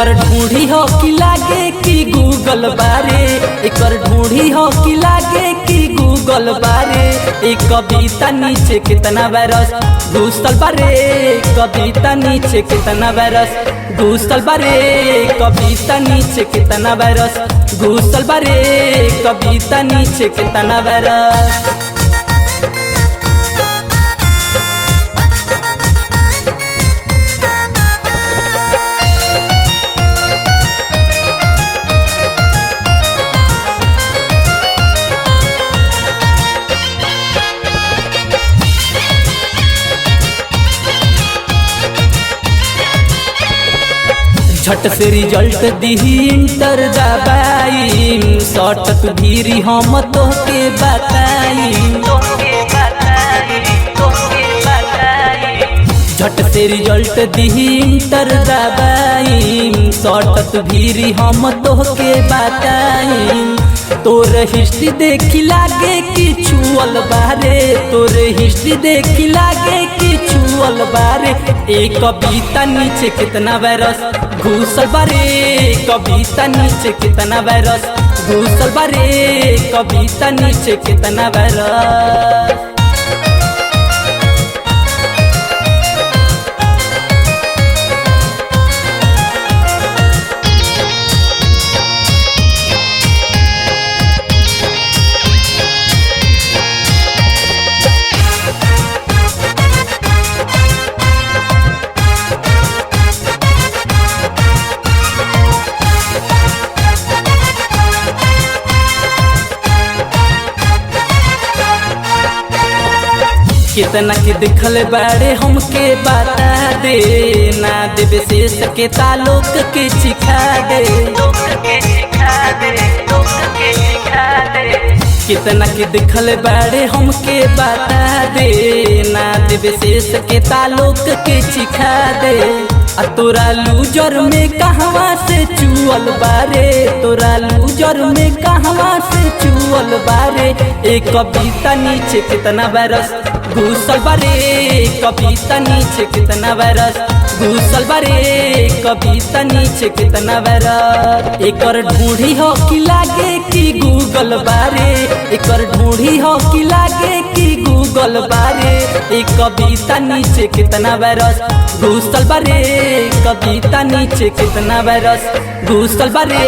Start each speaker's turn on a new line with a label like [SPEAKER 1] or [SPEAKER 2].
[SPEAKER 1] एकर ढूंढी हो कि लागे कि गूगल बारे, एकर ढूंढी हो कि लागे कि गूगल बारे। एक कविता नीचे कितना वायरस घुसल बारे, कविता नीचे कितना वायरस घुसल बारे, कविता नीचे कितना वायरस घुसल बारे, कविता नीचे कितना वायरस। झट से रिजल्ट दिही इंटर दबाई, सटत भीरी हम तोहके बताई। झट से रिजल्ट दिही इंटर दबाई, सटत भीरी हम तोहके बताई। तोर हिस्ट्री देखी लागे कि छुअल बारे, तोर हिस्ट्री देखी लागे कि छुअल बारे। एक कविता नीचे कितना वायरस घुसल बारे, कविता नीचे कितना वायरस घुसल बारे, कविता नीचे कितना वायरस। कितना के दिखल बारे हमके बता दे, ना देवे शेष के तालोक के सिखा दे। कितना के दिखल बारे हमके बता दे, ना देवे शेष के तालोक के सिखा दे। आ तोरा लूजर में कहवा से चुअल बारे, तोरा लूजर में कहवा से चुअल बारे। एक कविता नीचे कितना वायरस घुसल बारे, कविता नीचे कितना वायरस घुसल बारे, कविता नीचे कितना वायरस। एकर ढूंढी हो कि लागे कि गूगल बारे, एकर ढूंढी हो कि लागे कि गूगल बारे। एक कविता नीचे कितना वायरस घुसल बारे, कविता नीचे कितना वायरस घुसल बारे।